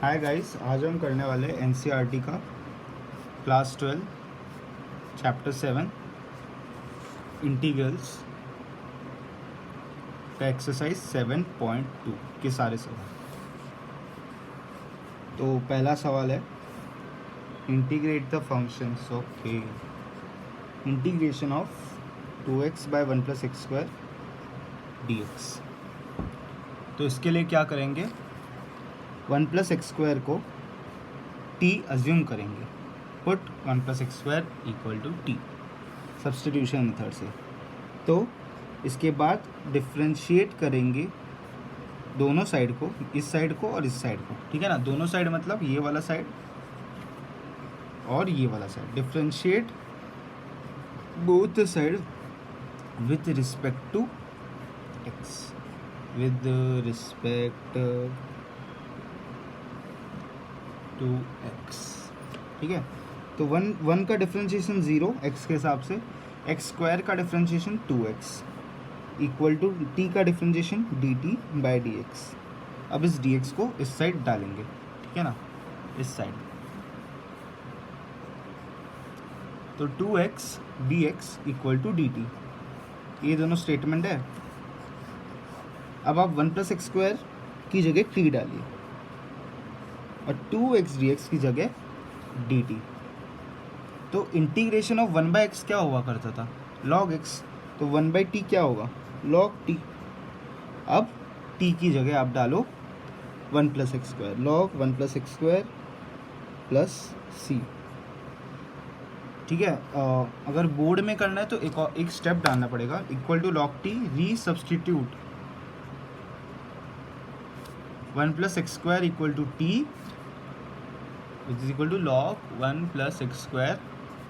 Hi guys, आज हम करने वाले एनसीईआरटी का क्लास 12 चैप्टर 7 इंटीग्रल्स का एक्सरसाइज 7.2 के सारे सवाल। तो पहला सवाल है integrate the functions of a integration of 2x by 1 plus x square dx। तो इसके लिए क्या करेंगे, 1 प्लस एक्स स्क्वायर को t अज्यूम करेंगे, put 1 plus x square equal to t substitution method से। तो इसके बाद डिफ्रेंशिएट करेंगे दोनों साइड को, इस साइड को और इस साइड को, ठीक है ना। दोनों साइड मतलब ये वाला साइड और ये वाला side. Differentiate both side with respect to x, with respect to x, ठीक है। तो वन का डिफ्रेंशिएशन 0 एक्स के हिसाब से, एक्स स्क्वायर का differentiation 2x equal to t का डिफ्रेंशिएशन dt बाई dx। अब इस dx को इस साइड डालेंगे, ठीक है ना, इस साइड। तो 2x dx equal to dt, ये दोनों स्टेटमेंट है। अब आप 1 प्लस एक्स स्क्वायर की जगह t डालिए और 2x dx की जगह dt। तो इंटीग्रेशन ऑफ 1 बाई एक्स क्या हुआ करता था, log x। तो 1 बाई टी क्या होगा, log t। अब t की जगह आप डालो 1 plus x square, log 1 plus x square plus C, ठीक है। अगर बोर्ड में करना है तो एक स्टेप डालना पड़ेगा, equal to log t resubstitute 1 plus x square equal to T which is equal to log 1 plus x square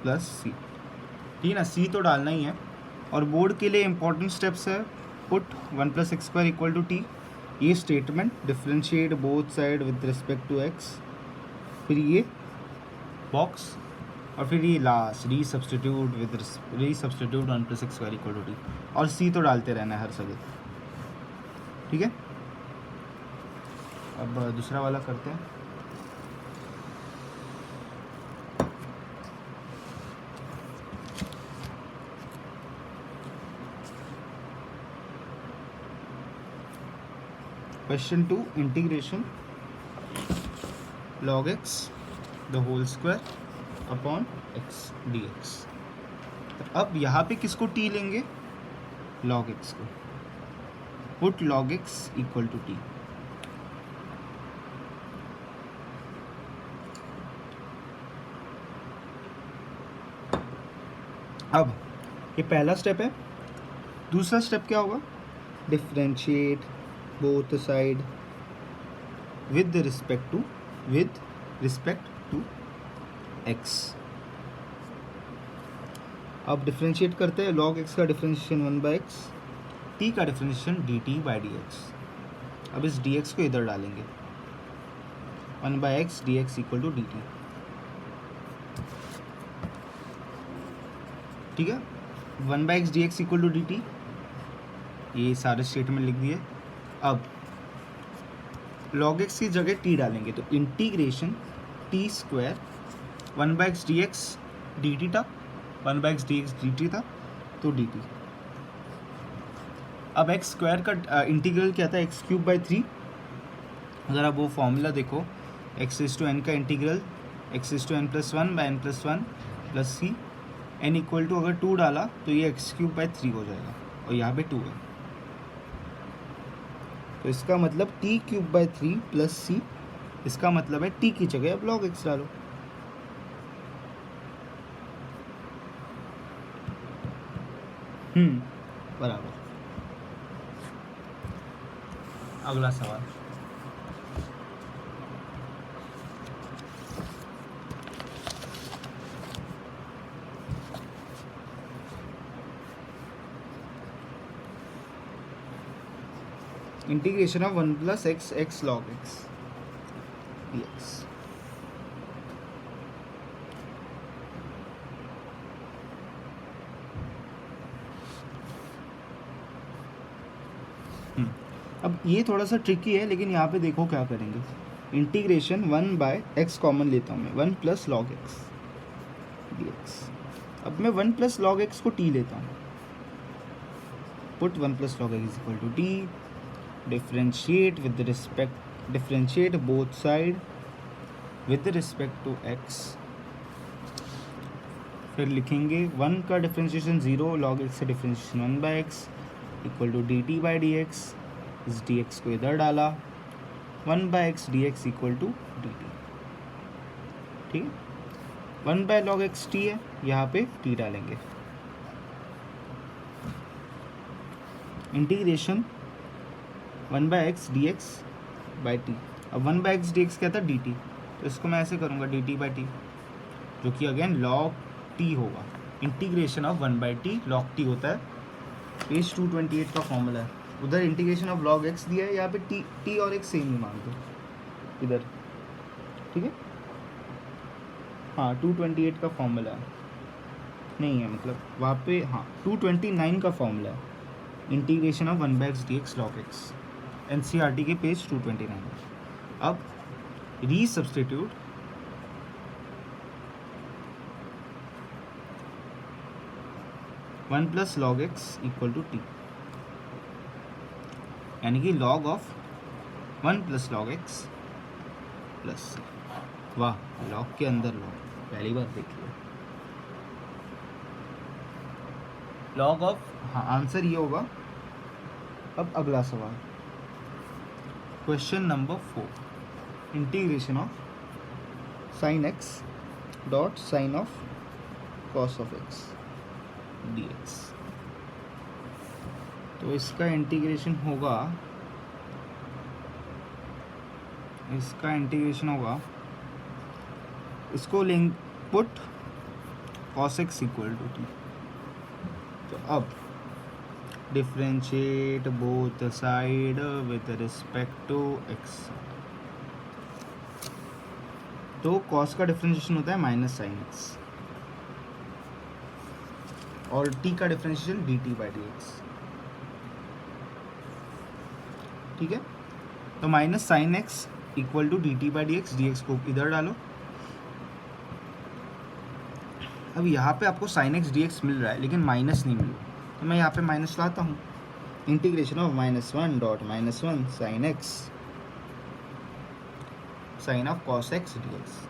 plus C, ठीक है ना। सी तो डालना ही है। और बोर्ड के लिए इंपॉर्टेंट स्टेप्स है, put 1 plus x square equal to T, ये statement, differentiate both side with respect to X, फिर ये बॉक्स, और फिर ये last resubstitute 1 plus x square equal to T. और सी तो डालते रहना है हर जगह, ठीक है। अब दूसरा वाला करते हैं। Question 2, integration log x the whole square upon x dx। अब यहाँ पे किसको t लेंगे, log x को, put log x equal to t। अब ये पहला स्टेप है। दूसरा स्टेप क्या होगा, differentiate both side with respect to x। अब डिफ्रेंशिएट करते हैं, log x का डिफ्रेंशिएशन 1 बाई एक्स, t का डिफ्रेंशिएशन dt बाई dx। अब इस dx को इधर डालेंगे, 1 by x dx equal to dt, ठीक है। 1 by x dx equal to dt, ये सारे स्टेटमेंट लिख दिए। अब log x की जगह t डालेंगे, तो integration t square 1 by x D x dt था, 1 by x D x dt था, तो dt। अब x स्क्वायर का इंटीग्रल क्या था, एक्स क्यूब बाई 3। अगर आप वो फॉर्मूला देखो, x इज टू n का integral x is to n plus 1 by n plus 1 plus c, n equal to अगर 2 डाला तो ये एक्स क्यूब बाई 3 हो जाएगा, और यहाँ पे 2 है। तो इसका मतलब t क्यूब बाई 3 प्लस सी, इसका मतलब है t की जगह अब log x डालो। बराबर। अगला सवाल, integration of 1 plus x x log x dx। अब ये थोड़ा सा ट्रिकी है, लेकिन यहाँ पे देखो क्या करेंगे। इंटीग्रेशन 1/x कॉमन लेता हूँ मैं, 1 प्लस लॉग एक्स dx। अब मैं 1 प्लस लॉग एक्स को t लेता हूँ, put 1 plus log x equal to t, differentiate with respect, differentiate both side with respect to x। फिर लिखेंगे 1 का डिफ्रेंशिएशन 0, लॉग एक्स से differentiation 1/x equal to dt by d x. इस dx को इधर डाला, 1/x dx equal to dt। ठीक है, 1 बाय लॉग एक्स टी है, यहाँ पे t डालेंगे। Integration 1/x dx by T. अब 1/x dx क्या था, dt, तो इसको मैं ऐसे करूँगा dt बाई टी, जो कि अगेन लॉग टी होगा। Integration of 1/t log T होता है, पेज 228 का फॉर्मूला है। उधर इंटीग्रेशन ऑफ लॉग एक्स दिया है, यहाँ पे टी और एक्स सेम ही मान दो इधर। ठीक है, हाँ 228 का फॉर्मूला है, नहीं है मतलब वहाँ पे, हाँ 229 का फॉर्मूला है, integration of 1/x dx log x, NCERT के पेज 229। अब resubstitute, one plus log x equal to t, यानी कि log of 1 plus log x plus, वाह लॉग के अंदर लॉग, पहली बार देख लिया। लॉग ऑफ, हाँ आंसर ये होगा। अब अगला सवाल, question number 4, integration of sine x dot sine of cos of x dx। तो इसका इंटीग्रेशन होगा, इसको लेंगे put cos x equal to t. तो अब differentiate both side with respect to x। तो cos का डिफ्रेंशिएशन होता है माइनस साइन एक्स, और t का differentiation dt by d x. ठीक है, तो minus sine x equal to dt by d x, D x को इधर डालो। अब यहाँ पे आपको साइन एक्स डी एक्स मिल रहा है, लेकिन माइनस नहीं मिल रहा, तो मैं यहाँ पे माइनस लाता हूँ। Integration of -1 dot -1 sine x sine of cos x D x.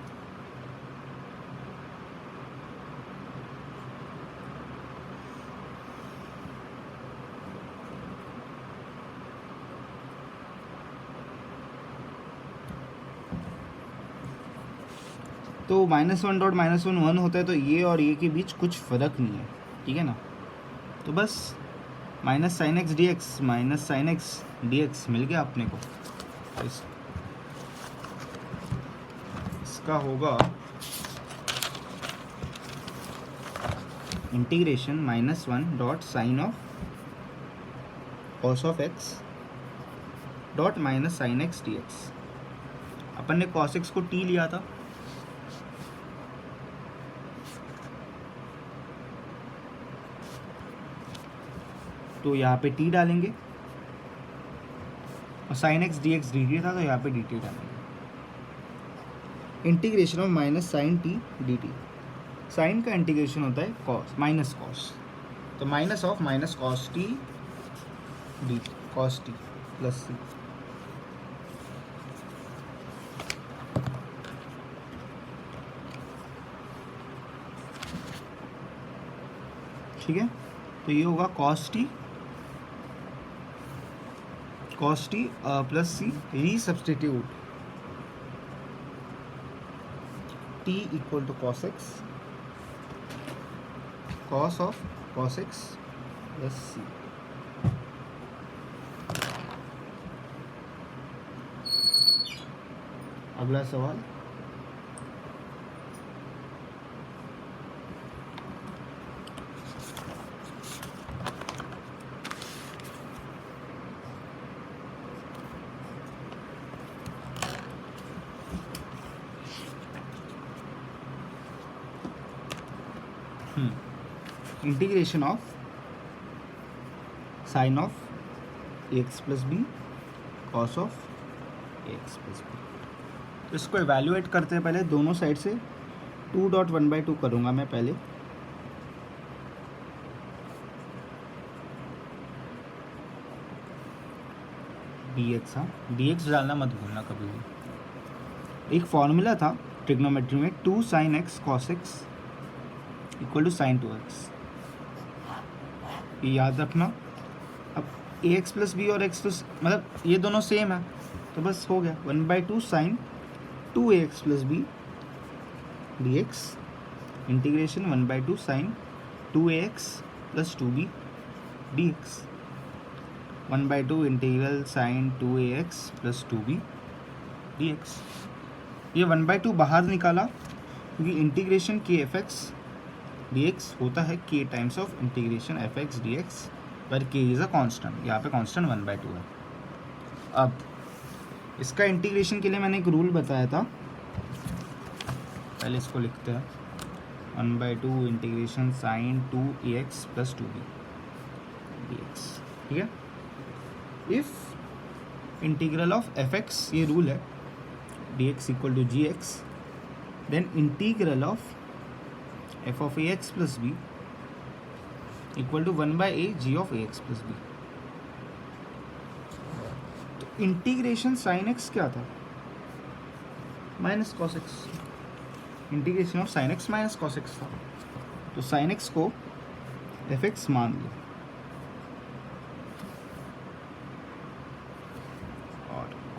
तो -1 डॉट -1 1 होता है, तो ये और ये के बीच कुछ फ़र्क नहीं है, ठीक है ना। तो बस minus sine X D X minus sine X D X मिल गया अपने को। तो इसका होगा integration -1 dot sine of cos of X dot minus sine X D X. अपन ने कॉस एक्स को टी लिया था, तो यहाँ पे t डालेंगे, और sine X D x D T था, तो यहाँ पे डी टी डालेंगे। Integration of minus sine T D T, sine का इंटीग्रेशन होता है कॉस माइनस कॉस, तो minus of minus cos T D T, cos T plus C. ठीक है, तो ये होगा cos T plus C, resubstitute t equal to cos X, cos of cos X plus C. अगला सवाल, integration of sine of X plus B cos of X plus B. तो इसको evaluate करते हैं पहले दोनों साइड से 2.1/2 करूँगा मैं पहले। dx, हाँ dx डालना मत भूलना कभी भी। एक फॉर्मूला था ट्रिग्नोमेट्री में 2 sin x cos x equal to sin 2x, ये याद रखना। अब ax प्लस बी और x तो मतलब ये दोनों सेम है, तो बस हो गया 1/2 sin 2ax प्लस बी dx integration 1/2 sin 2ax plus 2b dx 1/2 integral sin 2ax plus 2b dx। ये 1/2 बाहर निकाला क्योंकि इंटीग्रेशन के एफ एक्स डी एक्स होता है के times of integration F x D x, पर के इज़ अ कॉन्स्टेंट, यहाँ पे कॉन्स्टेंट 1/2 है। अब इसका इंटीग्रेशन के लिए मैंने एक रूल बताया था, पहले इसको लिखते हैं 1/2 integration sign 2ax plus 2b dx, ठीक है। If integral of F x, ये रूल है, dx equal to ji x, then integral of F of A x plus b equal to 1/a ji of A x plus B. तो integration sine x क्या था, minus cos x, integration of sine x minus cos x था, तो sine x को f x मान लो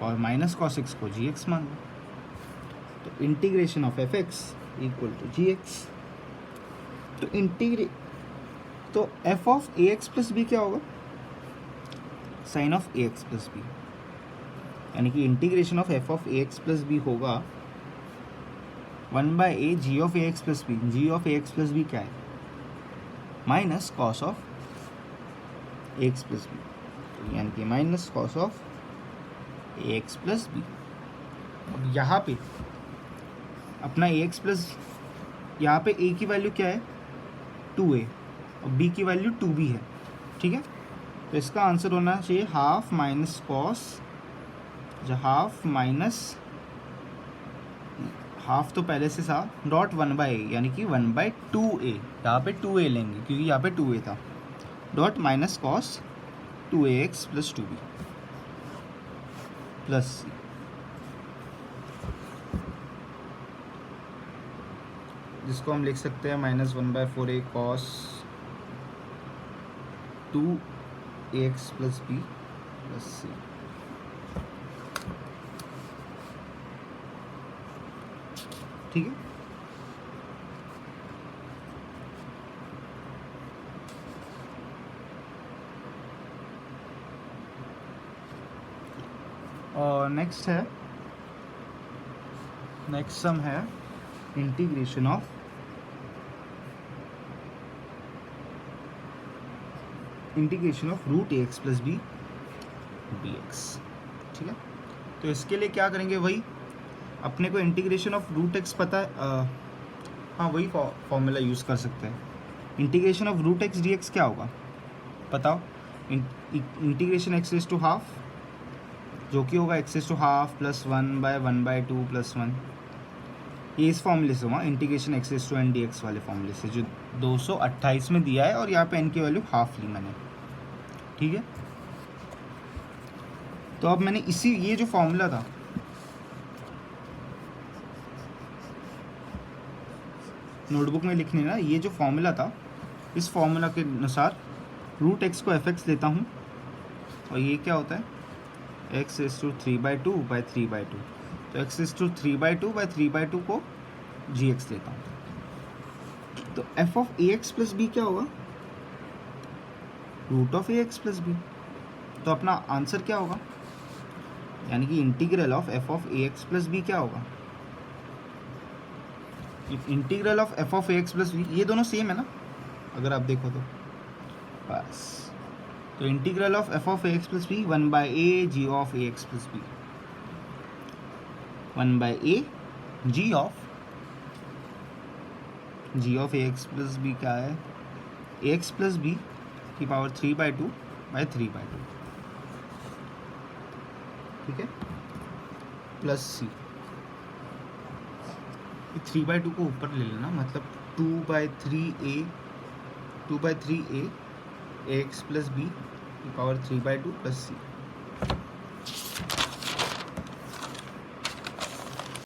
और minus cos x को जी एक्स मान लो, तो integration of F X equal to ji X. तो F of A x plus B क्या होगा, sine of A x plus B, यानी कि integration of F of A x plus B होगा 1/a ji of A x plus B. G of A x plus B क्या है, minus cos of A x plus B, यानी कि minus cos of A x plus B. अब यहाँ पे अपना ए x plus, यहाँ पे ए की वैल्यू क्या है 2a और b की वैल्यू 2b है, ठीक है। तो इसका आंसर होना चाहिए half minus cos, half minus, half तो पहले से था, डॉट 1/a यानी कि 1/2a, यहाँ पे 2a लेंगे क्योंकि यहाँ पे 2a था, dot minus cos 2ax plus 2b plus c, जिसको हम लिख सकते हैं minus 1/4a cos 2ax plus b plus c। ठीक है, और नेक्स्ट सम है integration of root a x plus b d x, ठीक है। तो इसके लिए क्या करेंगे, वही अपने को इंटीग्रेशन ऑफ रूट एक्स पता है, हाँ वही फॉर्मूला यूज़ कर सकते हैं। Integration of root x D x क्या होगा बताओ, integration x raise to half, जो कि होगा x raise to half plus 1/1/2 plus 1, ये इस फॉर्मूले से हुआ integration x raise to n d x वाले फॉर्मूले से, जो 228 में दिया है, और यहाँ पे एन की वैल्यू हाफ ली मैंने, ठीक है। तो अब मैंने ये जो फॉर्मूला था, नोटबुक में लिखने ना, ये जो फॉर्मूला था, इस फॉर्मूला के अनुसार रूट एक्स को एफ एक्स लेता हूँ, और ये क्या होता है एक्स इज टू 3/2/3/2, तो एक्स इज टू 3/2/3/2 को जी एक्स लेता हूँ। तो F of A x plus B क्या होगा, root of A x plus B. तो अपना आंसर क्या होगा, यानी कि integral of F of A x plus B क्या होगा, integral of F of A x plus b, ये दोनों सेम है ना अगर आप देखो तो, बस। तो integral of F of A x plus b 1/a ji of A x plus b, 1/a ji of A x plus B क्या है, ए एक्स प्लस बी की पावर 3/2/3/2, ठीक है, प्लस सी। 3/2 को ऊपर ले लेना, मतलब 2/3a ए एक्स प्लस बी की पावर 3/2 प्लस सी।